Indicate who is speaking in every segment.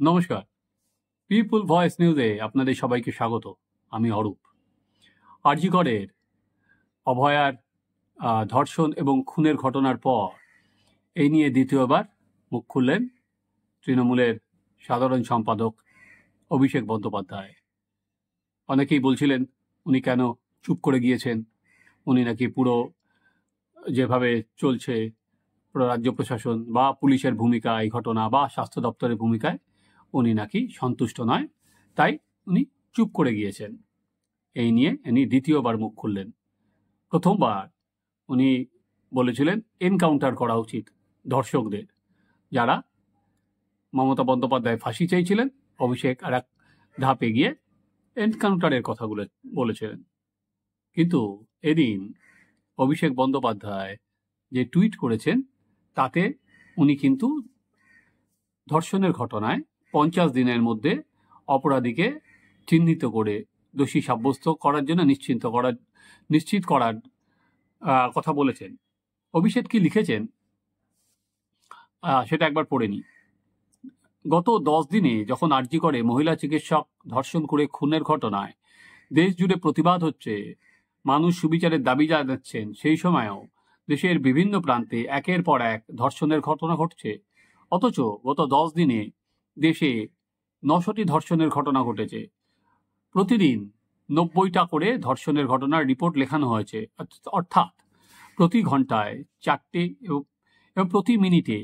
Speaker 1: নমস্কার, পিপুল ভয়েস নিউজে আপনাদের সবাইকে স্বাগত। আমি অরূপ। আরজি করের অভয়ার ধর্ষণ এবং খুনের ঘটনার পর এই নিয়ে দ্বিতীয়বার মুখ খুললেন তৃণমূলের সাধারণ সম্পাদক অভিষেক বন্দ্যোপাধ্যায়। অনেকেই বলছিলেন উনি কেন চুপ করে গিয়েছেন, উনি নাকি পুরো যেভাবে চলছে পুরো রাজ্য প্রশাসন বা পুলিশের ভূমিকা এই ঘটনা বা স্বাস্থ্য দপ্তরের ভূমিকায় উনি নাকি সন্তুষ্ট নয়, তাই উনি চুপ করে গিয়েছেন। এই নিয়ে উনি দ্বিতীয়বার মুখ খুললেন। প্রথমবার উনি বলেছিলেন এনকাউন্টার করা উচিত ধর্ষকদের, যারা মমতা বন্দ্যোপাধ্যায় ফাঁসি চাইছিলেন। অভিষেক আর এক ধাপে গিয়ে এনকাউন্টারের কথাগুলো বলেছিলেন। কিন্তু এদিন অভিষেক বন্দ্যোপাধ্যায় যে টুইট করেছেন তাতে উনি কিন্তু ধর্ষণের ঘটনায় 50 দিনের মধ্যে অপরাধীকে চিহ্নিত করে দোষী সাব্যস্ত করার জন্য নিশ্চিত করার কথা বলেছেন। অভিষেক কি লিখেছেন সেটা একবার পড়ে নিই। গত 10 দিনে যখন আরজি করে মহিলা চিকিৎসক ধর্ষণ করে খুনের ঘটনায় দেশ জুড়ে প্রতিবাদ হচ্ছে, মানুষ সুবিচারের দাবি জানাচ্ছেন, সেই সময়েও দেশের বিভিন্ন প্রান্তে একের পর এক ধর্ষণের ঘটনা ঘটছে। অথচ গত 10 দিনে দেশে 900টি ধর্ষণের ঘটনা ঘটেছে। প্রতিদিন 90টা করে ধর্ষণের ঘটনার রিপোর্ট লেখানো হয়েছে, অর্থাৎ প্রতি ঘন্টায় 4টে এবং প্রতি মিনিটে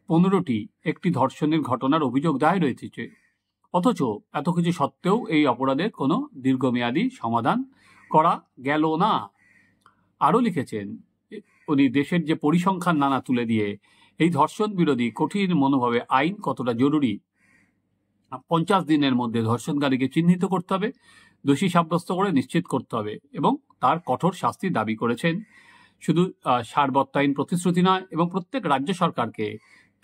Speaker 1: 15টি একটি ধর্ষণের ঘটনার অভিযোগ দায়ের হয়েছে। অথচ এত কিছু সত্ত্বেও এই অপরাধের কোনো দীর্ঘমেয়াদী সমাধান করা গেল না। আরও লিখেছেন উনি দেশের যে পরিসংখ্যান নানা তুলে দিয়ে এই ধর্ষণ বিরোধী কঠিন মনোভাবে আইন কতটা জরুরি। 50 দিনের মধ্যে ধর্ষণকারীকে চিহ্নিত করতে হবে, দোষী সাব্যস্ত করে নিশ্চিত করতে হবে এবং তার কঠোর শাস্তি দাবি করেছেন। শুধু সারবত্তাহীন প্রতিশ্রুতি নয়, এবং প্রত্যেক রাজ্য সরকারকে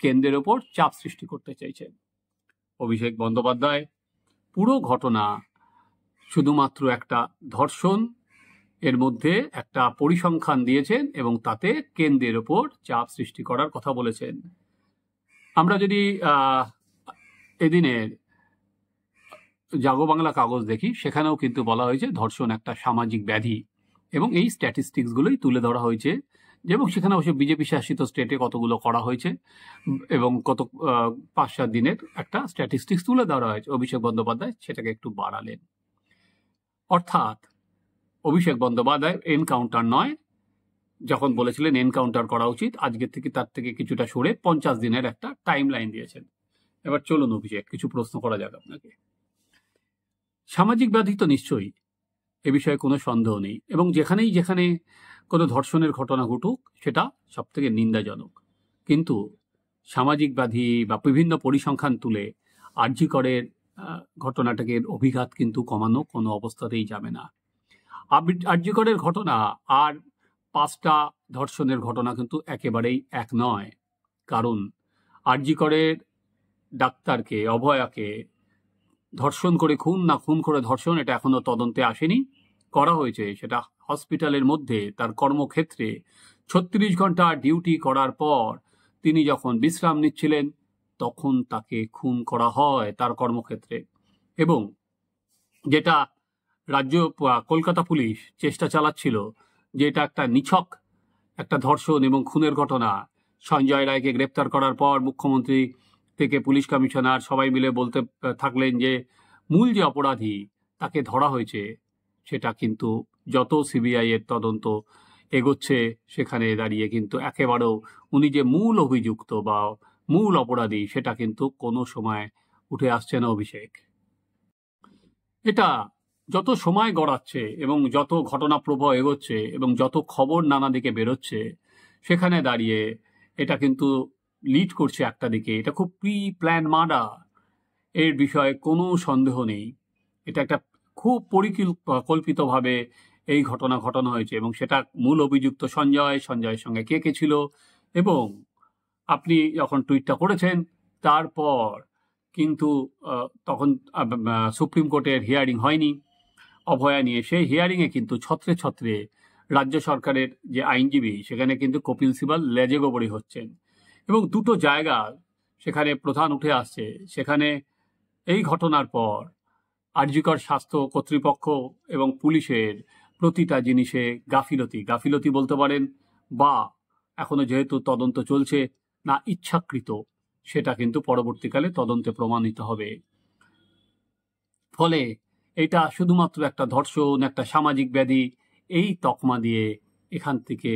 Speaker 1: কেন্দ্রের ওপর চাপ সৃষ্টি করতে চাইছেন। অভিষেক বন্দ্যোপাধ্যায় পুরো ঘটনা শুধুমাত্র একটা ধর্ষণ এর মধ্যে একটা পরিসংখ্যান দিয়েছেন এবং তাতে কেন্দ্রের ওপর চাপ সৃষ্টি করার কথা বলেছেন। আমরা যদি এদিনের জাগো বাংলা কাগজ দেখি, সেখানেও কিন্তু বলা হয়েছে ধর্ষণ একটা সামাজিক ব্যাধি এবং এই স্ট্যাটিস্টিক্সগুলোই তুলে ধরা হয়েছে। এবং সেখানে অবশ্য বিজেপি শাসিত স্টেটে কতগুলো করা হয়েছে এবং কত 5-7 দিনের একটা স্ট্যাটিস্টিক্স তুলে ধরা হয়েছে। অভিষেক বন্দ্যোপাধ্যায় সেটাকে একটু বাড়ালেন। অর্থাৎ অভিষেক বন্দ্যোপাধ্যায় এনকাউন্টার নয়, যখন বলেছিলেন এনকাউন্টার করা উচিত, আজকের থেকে তার থেকে কিছুটা সরে 50 দিনের একটা টাইম লাইন দিয়েছেন। এবার চলুন অভিষেক, কিছু প্রশ্ন করা যাক আপনাকে। সামাজিক ব্যাধি তো নিশ্চয়ই, এ বিষয়ে কোনো সন্দেহ নেই, এবং যেখানে কোনো ধর্ষণের ঘটনা ঘটুক সেটা সব থেকে নিন্দাজনক। কিন্তু সামাজিক ব্যাধি বা বিভিন্ন পরিসংখ্যান তুলে আরজি করের ঘটনাটাকে অভিঘাত কিন্তু কমানো কোনো অবস্থাতেই যাবে না। আরজি করের ঘটনা আর 5টা ধর্ষণের ঘটনা কিন্তু একেবারেই এক নয়। কারণ আরজি করের ডাক্তারকে, অভয়াকে ধর্ষণ করে খুন না খুন করে ধর্ষণ, এটা এখনো তদন্তে আসেনি। করা হয়েছে সেটা হসপিটালের মধ্যে তার কর্মক্ষেত্রে 36 ঘন্টা ডিউটি করার পর তিনি যখন বিশ্রাম নিচ্ছিলেন তখন তাকে খুন করা হয় তার কর্মক্ষেত্রে। এবং যেটা রাজ্য কলকাতা পুলিশ চেষ্টা চালাচ্ছিল যে এটা একটা নিছক একটা ধর্ষণ এবং খুনের ঘটনা, সঞ্জয় রায়কে গ্রেপ্তার করার পর মুখ্যমন্ত্রী থেকে পুলিশ কমিশনার সবাই মিলে বলতে থাকলেন যে মূল যে অপরাধী তাকে ধরা হয়েছে। সেটা কিন্তু যত সিবিআই এর তদন্ত এগোচ্ছে সেখানে দাঁড়িয়ে কিন্তু একেবারেও উনি যে মূল অভিযুক্ত বা মূল অপরাধী সেটা কিন্তু কোনো সময় উঠে আসছে না অভিষেক। এটা যত সময় গড়াচ্ছে এবং যত ঘটনা প্রবাহ এগোচ্ছে এবং যত খবর নানা দিকে বেরোচ্ছে, সেখানে দাঁড়িয়ে এটা কিন্তু লিড করছে একটা দিকে, এটা খুব প্রি প্ল্যান মার্ডার, এর বিষয়ে কোনো সন্দেহ নেই। এটা একটা খুব পরিকল্পিতভাবে এই ঘটনা ঘটানো হয়েছে এবং সেটা মূল অভিযুক্ত সঞ্জয়ের সঙ্গে কে ছিল। এবং আপনি যখন টুইটটা করেছেন তারপর কিন্তু তখন সুপ্রিম কোর্টের হিয়ারিং হয়নি অভয়া নিয়ে। সেই হিয়ারিংয়ে কিন্তু ছত্রে ছত্রে রাজ্য সরকারের যে আইনজীবী সেখানে কিন্তু কপিল সিবাল লেজে গোবরে হচ্ছেন এবং দুটো জায়গা সেখানে প্রধান উঠে আসছে। সেখানে এই ঘটনার পর আরজিকর স্বাস্থ্য কর্তৃপক্ষ এবং পুলিশের প্রতিটা জিনিসে গাফিলতি বলতে পারেন, বা এখনো যেহেতু তদন্ত চলছে, না ইচ্ছাকৃত, সেটা কিন্তু পরবর্তীকালে তদন্তে প্রমাণিত হবে। ফলে এটা শুধুমাত্র একটা ধর্ষণ, একটা সামাজিক ব্যাধি, এই তকমা দিয়ে এখান থেকে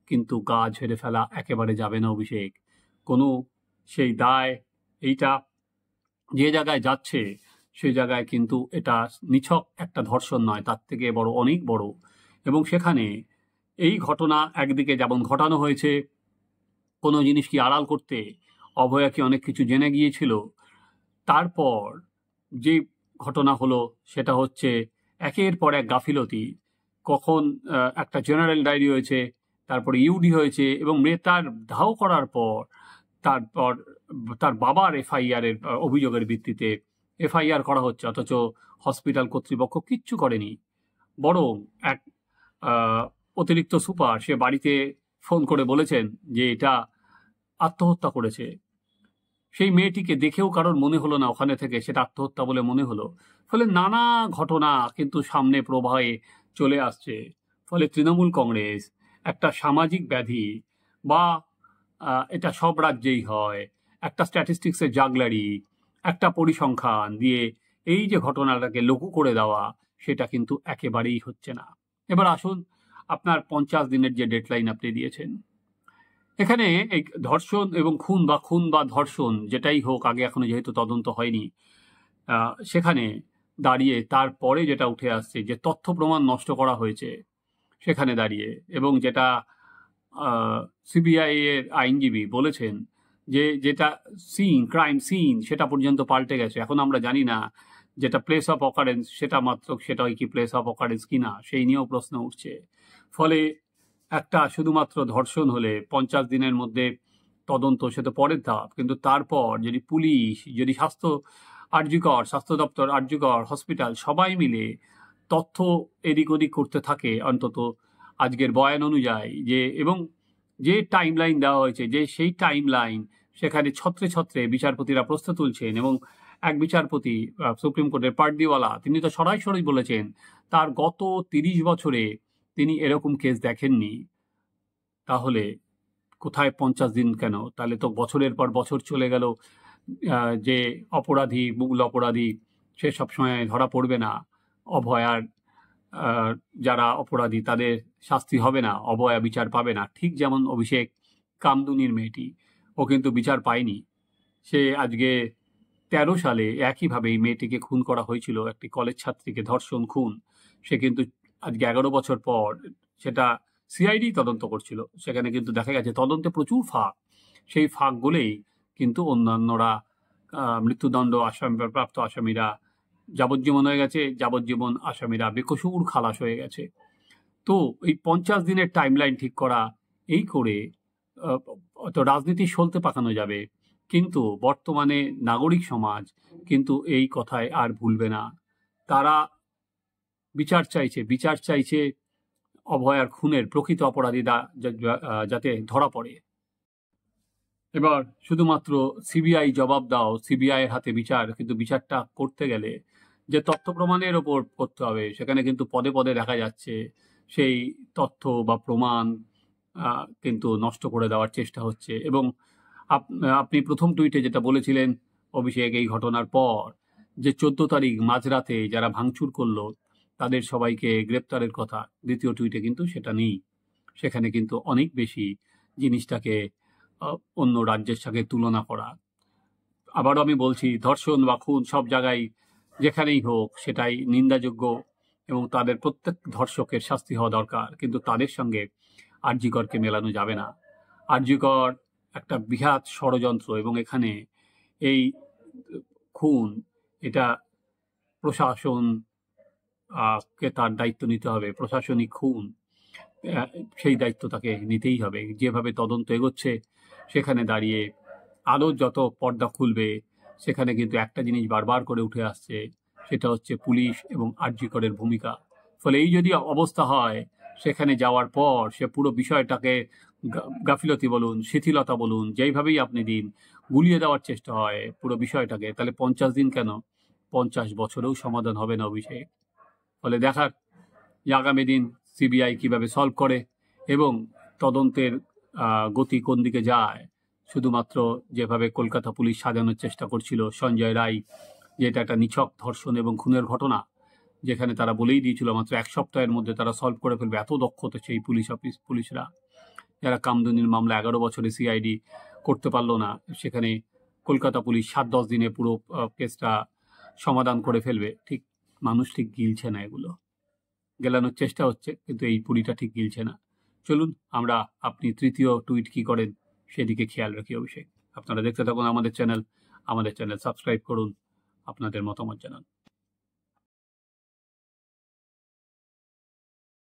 Speaker 1: কিন্তু গা ঝেড়ে ফেলা একেবারে যাবে না অভিষেক। কোনো সেই দায়, এইটা যে জায়গায় যাচ্ছে সেই জায়গায় কিন্তু এটা নিছক একটা ধর্ষণ নয়, তার থেকে বড়, অনেক বড়। এবং সেখানে এই ঘটনা একদিকে যেমন ঘটানো হয়েছে, কোনো জিনিস কি আড়াল করতে অভয়া কি অনেক কিছু জেনে গিয়েছিল, তারপর যে ঘটনা হলো সেটা হচ্ছে একের পর এক গাফিলতি। কখন একটা জেনারেল ডায়েরি হয়েছে, তারপরে ইউডি হয়েছে, এবং তার দাহ করার পর তারপর তার বাবার এফআইআর এর অভিযোগের ভিত্তিতে এফআইআর করা হচ্ছে, অথচ হসপিটাল কর্তৃপক্ষ কিচ্ছু করেনি। বরং এক অতিরিক্ত সুপার সে বাড়িতে ফোন করে বলেছেন যে এটা আত্মহত্যা করেছে। সেই মেয়েটিকে দেখেও কারোর মনে হলো না ওখানে থেকে সেটা আত্মহত্যা বলে মনে হলো। ফলে নানা ঘটনা কিন্তু সামনে প্রবাহে চলে আসছে। ফলে তৃণমূল কংগ্রেস একটা সামাজিক ব্যাধি, বা এটা সব রাজ্যেই হয়, একটা স্ট্যাটিস্টিক্সের জাগলারি, একটা পরিসংখ্যান দিয়ে এই যে ঘটনাটাকে লঘু করে দেওয়া, সেটা কিন্তু একেবারেই হচ্ছে না। এবার আসুন, আপনার 50 দিনের যে ডেডলাইন আপনি দিয়েছেন, এখানে এই ধর্ষণ এবং খুন বা ধর্ষণ যেটাই হোক, আগে এখনো যেহেতু তদন্ত হয়নি, সেখানে দাঁড়িয়ে তারপরে যেটা উঠে আসছে যে তথ্য প্রমাণ নষ্ট করা হয়েছে সেখানে দাঁড়িয়ে, এবং যেটা সিবিআই এর আইনজীবী বলেছেন যে যেটা ক্রাইম সিন সেটা পর্যন্ত পাল্টে গেছে। এখন আমরা জানি না যেটা প্লেস অফ অকারেন্স সেটাই কি প্লেস অফ অকারেন্স কিনা, সেই নিয়েও প্রশ্ন উঠছে। ফলে একটা শুধুমাত্র ধর্ষণ হলে 50 দিনের মধ্যে তদন্ত, সে তো পরের ধাপ, কিন্তু তারপর যদি পুলিশ, যদি স্বাস্থ্য দপ্তর, আরজিকর হসপিটাল সবাই মিলে তথ্য এদিক ওদিক করতে থাকে, অন্তত আজকের বয়ান অনুযায়ী, এবং যে টাইম লাইন দেওয়া হয়েছে, যে সেই টাইম লাইন, সেখানে ছত্রে ছত্রে বিচারপতিরা প্রশ্ন তুলছেন, এবং এক বিচারপতি সুপ্রিম কোর্টের পার্দিওয়ালা, তিনি তো সরাসরি বলেছেন তার গত 30 বছরে তিনি এরকম কেস দেখেননি। তাহলে কোথায় 50 দিন কেন? তাহলে তো বছরের পর বছর চলে গেল, যে অপরাধী, মূল অপরাধী, সে সবসময় ধরা পড়বে না। অভয়ার যারা অপরাধী তাদের শাস্তি হবে না, অভয়া বিচার পাবে না। ঠিক যেমন অভিষেক কামদুনির মেয়েটি, ও কিন্তু বিচার পায়নি। সে আজকে 13 সালে একইভাবে এই মেয়েটিকে খুন করা হয়েছিল, একটি কলেজ ছাত্রীকে ধর্ষণ খুন। সে কিন্তু আজকে 11 বছর পর সেটা সিআইডি তদন্ত করছিল, সেখানে কিন্তু দেখা গেছে তদন্তে প্রচুর ফাঁক। সেই ফাঁকগুলোই কিন্তু অন্যান্যরা, মৃত্যুদণ্ড প্রাপ্ত আসামিরা যাবজ্জীবন হয়ে গেছে, যাবজ্জীবন আসামিরা বেকসুর খালাস হয়ে গেছে। তো এই 50 দিনের টাইমলাইন ঠিক করা, এই করে তো রাজনীতি সলতে পাকানো যাবে, কিন্তু বর্তমানে নাগরিক সমাজ কিন্তু এই কথায় আর ভুলবে না। তারা বিচার চাইছে অভয়ার খুনের প্রকৃত অপরাধীরা যাতে ধরা পড়ে। এবার শুধুমাত্র সিবিআই জবাব দাও, সিবিআই এর হাতে বিচার, কিন্তু বিচারটা করতে গেলে যে তথ্য প্রমাণের ওপর করতে হবে, সেখানে কিন্তু পদে পদে দেখা যাচ্ছে সেই তথ্য বা প্রমাণ কিন্তু নষ্ট করে দেওয়ার চেষ্টা হচ্ছে। এবং আপনি প্রথম টুইটে যেটা বলেছিলেন অভিষেক, এই ঘটনার পর যে 14 তারিখ মাঝরাতে যারা ভাঙচুর করলো তাদের সবাইকে গ্রেপ্তারের কথা, দ্বিতীয় টুইটে কিন্তু সেটা নেই। সেখানে কিন্তু অনেক বেশি জিনিসটাকে অন্য রাজ্যের সঙ্গে তুলনা করা। আবারও আমি বলছি, ধর্ষণ বা খুন সব জায়গায় যেখানেই হোক সেটাই নিন্দাযোগ্য, এবং তাদের প্রত্যেক ধর্ষকের শাস্তি হওয়া দরকার, কিন্তু তাদের সঙ্গে আরজিকরকে মেলানো যাবে না। আরজিকর একটা বৃহৎ ষড়যন্ত্র, এবং এখানে এই খুন, এটা প্রশাসন কে তার দায়িত্ব নিতে হবে। প্রশাসনিক খুন, সেই দায়িত্ব তাকে নিতেই হবে। যেভাবে তদন্ত এগোচ্ছে সেখানে দাঁড়িয়ে আরও যত পর্দা খুলবে, সেখানে কিন্তু একটা জিনিস বারবার করে উঠে আসছে, সেটা হচ্ছে পুলিশ এবং আরজিকরের ভূমিকা। ফলে এই যদি অবস্থা হয়, সেখানে যাওয়ার পর সে পুরো বিষয়টাকে গাফিলতি বলুন, শিথিলতা বলুন, যেইভাবেই আপনি দিন, গুলিয়ে দেওয়ার চেষ্টা হয় পুরো বিষয়টাকে, তাহলে 50 দিন কেন, 50 বছরেও সমাধান হবে না অভিষেক। ফলে দেখার যে আগামী দিন সিবিআই কিভাবে সলভ করে এবং তদন্তের গতি কোন দিকে যায়। শুধুমাত্র যেভাবে কলকাতা পুলিশ সাজানোর চেষ্টা করছিল সঞ্জয় রায়, যেটা একটা নিছক ধর্ষণ এবং খুনের ঘটনা, যেখানে তারা বলেই দিয়েছিল মাত্র 1 সপ্তাহের মধ্যে তারা সলভ করে ফেলবে, এত দক্ষতা সেই পুলিশরা, যারা কামদুনির মামলা 11 বছরে সিআইডি করতে পারলো না, সেখানে কলকাতা পুলিশ 7-10 দিনে পুরো কেসটা সমাধান করে ফেলবে। ঠিক মানুষ ঠিক গিলছে না, এগুলো গেলানোর চেষ্টা হচ্ছে, কিন্তু এই পুরিটা ঠিক গিলছে না। চলুন আমরা আপনি তৃতীয় টুইট কি করেন সেদিকে খেয়াল রাখি অভিষেক। আপনারা দেখতে থাকুন আমাদের চ্যানেল সাবস্ক্রাইব করুন, আপনাদের মতামত জানান।